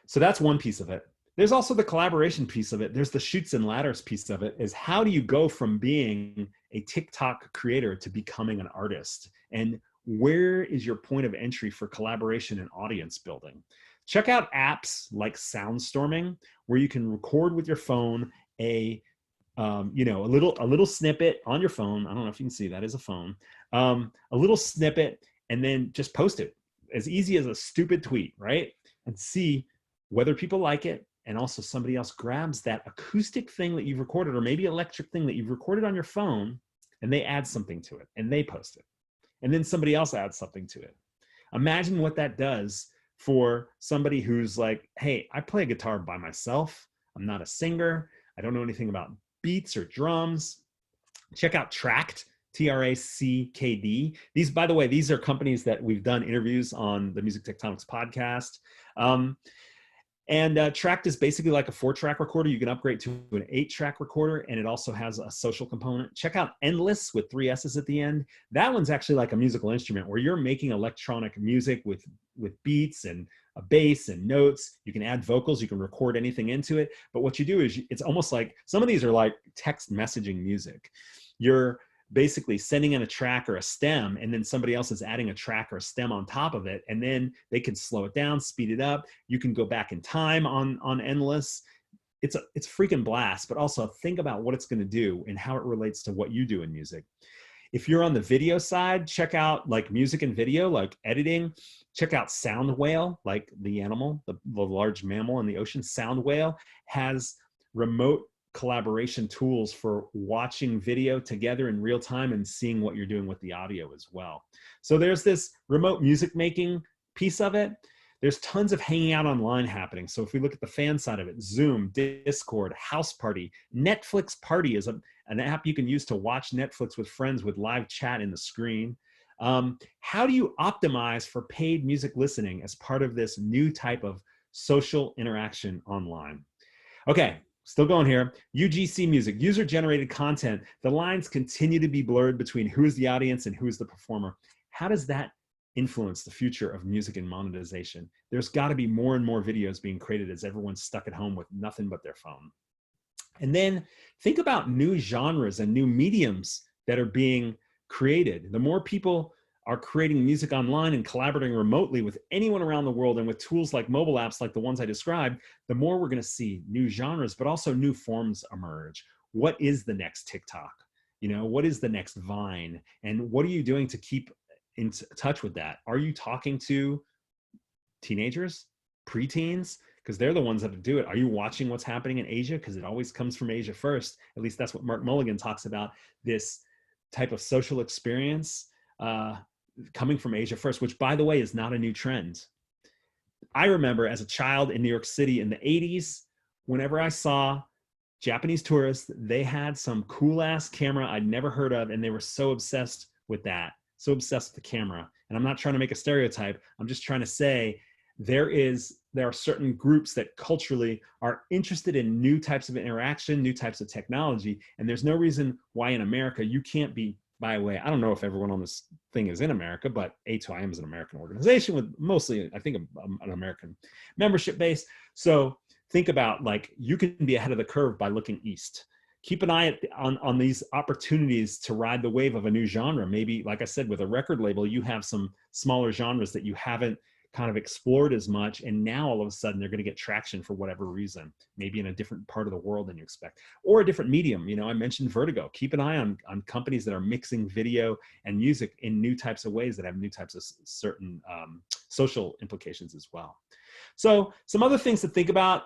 So that's one piece of it. There's also the collaboration piece of it. There's the chutes and ladders piece of it, is how do you go from being a TikTok creator to becoming an artist? And where is your point of entry for collaboration and audience building? Check out apps like Soundstorming, where you can record with your phone a little snippet on your phone. I don't know if you can see that is a phone. A little snippet, and then just post it as easy as a stupid tweet, right? And see whether people like it. And also somebody else grabs that acoustic thing that you've recorded, or maybe electric thing that you've recorded on your phone, and they add something to it and they post it. And then somebody else adds something to it. Imagine what that does for somebody who's like, hey, I play guitar by myself. I'm not a singer. I don't know anything about beats or drums. Check out Tracked, TRACKD. These, by the way, these are companies that we've done interviews on the Music Tectonics podcast. Tracked is basically like a 4-track recorder. You can upgrade to an 8-track recorder, and it also has a social component. Check out Endless with 3 S's at the end. That one's actually like a musical instrument where you're making electronic music with beats and a bass and notes. You can add vocals, you can record anything into it. But what you do is, it's almost like, some of these are like text messaging music. You're basically sending in a track or a stem, and then somebody else is adding a track or a stem on top of it, and then they can slow it down, speed it up. You can go back in time on Endless. It's a freaking blast, but also think about what it's going to do and how it relates to what you do in music. If you're on the video side, check out like music and video, like editing. Check out Sound Whale, like the animal, the large mammal in the ocean. Sound Whale has remote collaboration tools for watching video together in real time and seeing what you're doing with the audio as well. So there's this remote music making piece of it. There's tons of hanging out online happening. So if we look at the fan side of it, Zoom, Discord, House Party, Netflix Party is an app you can use to watch Netflix with friends with live chat in the screen. How do you optimize for paid music listening as part of this new type of social interaction online? Okay. Still going here. UGC music, user-generated content. The lines continue to be blurred between who is the audience and who is the performer. How does that influence the future of music and monetization? There's got to be more and more videos being created as everyone's stuck at home with nothing but their phone. And then think about new genres and new mediums that are being created. The more people are creating music online and collaborating remotely with anyone around the world, and with tools like mobile apps like the ones I described, the more we're going to see new genres, but also new forms emerge. What is the next TikTok? What is the next Vine? And what are you doing to keep in touch with that? Are you talking to teenagers, preteens? Because they're the ones that do it. Are you watching what's happening in Asia? Because it always comes from Asia first. At least that's what Mark Mulligan talks about, this type of social experience coming from Asia first, which, by the way, is not a new trend. I remember as a child in New York City in the 80s, whenever I saw Japanese tourists, they had some cool ass camera I'd never heard of, and they were so obsessed with that, so obsessed with the camera. And I'm not trying to make a stereotype. I'm just trying to say there are certain groups that culturally are interested in new types of interaction, new types of technology, and there's no reason why in America you can't be. By the way, I don't know if everyone on this thing is in America, but A2IM is an American organization with mostly, I think, an American membership base. So think about, like, you can be ahead of the curve by looking east. Keep an eye on these opportunities to ride the wave of a new genre. Maybe, like I said, with a record label, you have some smaller genres that you haven't kind of explored as much, and now all of a sudden they're going to get traction for whatever reason, maybe in a different part of the world than you expect, or a different medium. I mentioned Vertigo. Keep an eye on companies that are mixing video and music in new types of ways that have new types of certain social implications as well. So some other things to think about.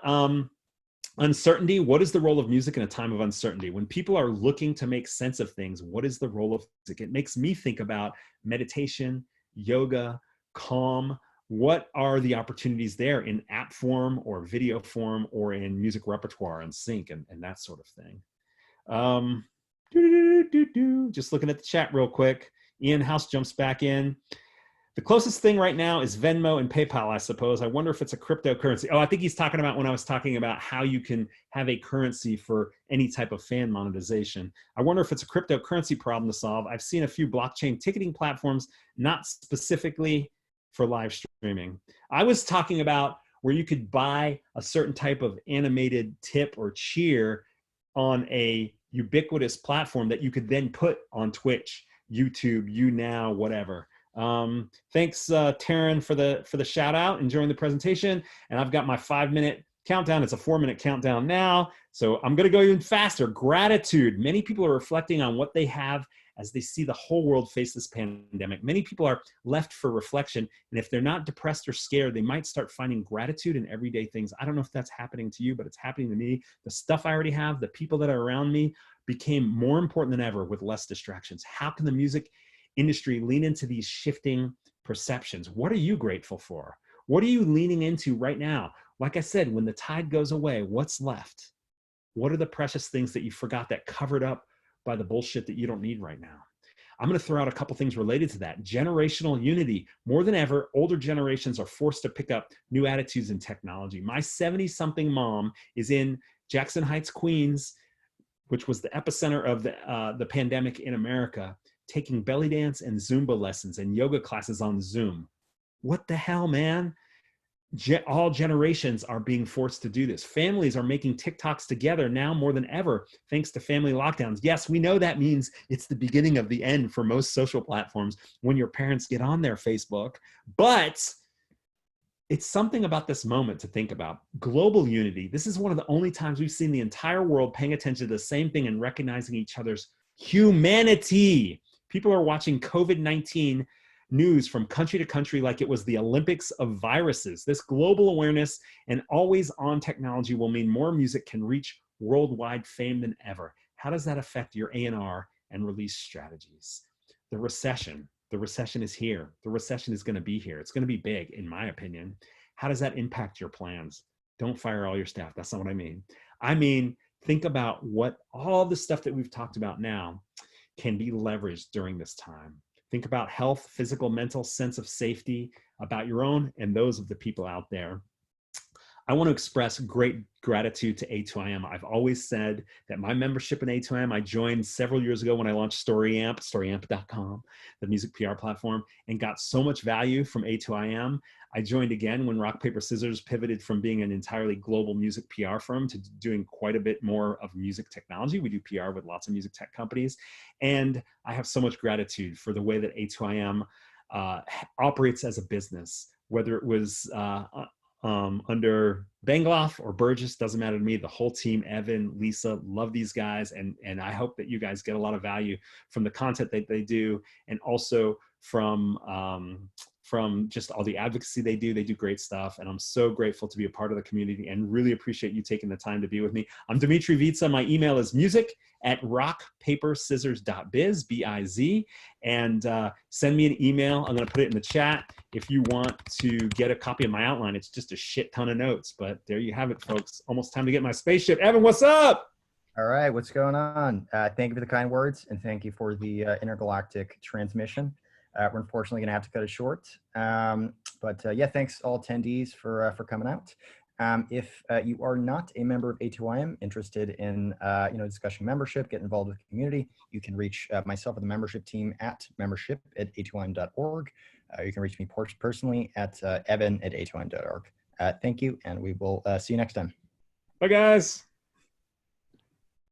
Uncertainty. What is the role of music in a time of uncertainty? When people are looking to make sense of things, what is the role of music? It makes me think about meditation, yoga, calm. What are the opportunities there in app form or video form or in music repertoire and sync and that sort of thing? Just looking at the chat real quick. Ian House jumps back in. The closest thing right now is Venmo and PayPal, I suppose. I wonder if it's a cryptocurrency. Oh, I think he's talking about when I was talking about how you can have a currency for any type of fan monetization. I wonder if it's a cryptocurrency problem to solve. I've seen a few blockchain ticketing platforms, not specifically for live streaming. I was talking about where you could buy a certain type of animated tip or cheer on a ubiquitous platform that you could then put on Twitch, YouTube, YouNow, whatever. Thanks, Taryn, for the shout out, enjoying the presentation. And I've got my 5-minute countdown. It's a 4-minute countdown now. So I'm going to go even faster. Gratitude. Many people are reflecting on what they have as they see the whole world face this pandemic. Many people are left for reflection. And if they're not depressed or scared, they might start finding gratitude in everyday things. I don't know if that's happening to you, but it's happening to me. The stuff I already have, the people that are around me became more important than ever with less distractions. How can the music industry lean into these shifting perceptions? What are you grateful for? What are you leaning into right now? Like I said, when the tide goes away, what's left? What are the precious things that you forgot that covered up by the bullshit that you don't need right now? I'm going to throw out a couple things related to that. Generational unity. More than ever, older generations are forced to pick up new attitudes in technology. My 70-something mom is in Jackson Heights, Queens, which was the epicenter of the pandemic in America, taking belly dance and Zumba lessons and yoga classes on Zoom. What the hell, man? All generations are being forced to do this. Families are making TikToks together now more than ever, thanks to family lockdowns. Yes, we know that means it's the beginning of the end for most social platforms when your parents get on their Facebook, but it's something about this moment to think about. Global unity. This is one of the only times we've seen the entire world paying attention to the same thing and recognizing each other's humanity. People are watching COVID-19 news from country to country like it was the Olympics of viruses. This global awareness and always on technology will mean more music can reach worldwide fame than ever. How does that affect your A&R and release strategies? The recession. The recession is here. The recession is going to be here. It's going to be big, in my opinion. How does that impact your plans? Don't fire all your staff. That's not what I mean. I mean, think about what all the stuff that we've talked about now can be leveraged during this time. Think about health, physical, mental sense of safety, about your own and those of the people out there. I want to express great gratitude to A2IM. I've always said that my membership in A2IM, I joined several years ago when I launched StoryAmp, storyamp.com, the music PR platform, and got so much value from A2IM. I joined again when Rock, Paper, Scissors pivoted from being an entirely global music PR firm to doing quite a bit more of music technology. We do PR with lots of music tech companies. And I have so much gratitude for the way that A2IM operates as a business, whether it was under Bangloff or Burgess, doesn't matter to me. The whole team, Evan, Lisa, love these guys. And I hope that you guys get a lot of value from the content that they do, and also from just all the advocacy they do. They do great stuff. And I'm so grateful to be a part of the community and really appreciate you taking the time to be with me. I'm Dmitri Vietze. My email is music@rockpaperscissors.biz, B-I-Z. And send me an email. I'm going to put it in the chat if you want to get a copy of my outline. It's just a shit ton of notes, but there you have it, folks. Almost time to get my spaceship. Evan, what's up? All right, what's going on? Thank you for the kind words, and thank you for the intergalactic transmission. We're unfortunately going to have to cut it short. But yeah, thanks all attendees for coming out. If you are not a member of A2IM, interested in discussion membership, get involved with the community, you can reach myself and the membership team at membership@a2im.org. You can reach me personally at evan@a2im.org. Thank you, and we will see you next time. Bye, guys.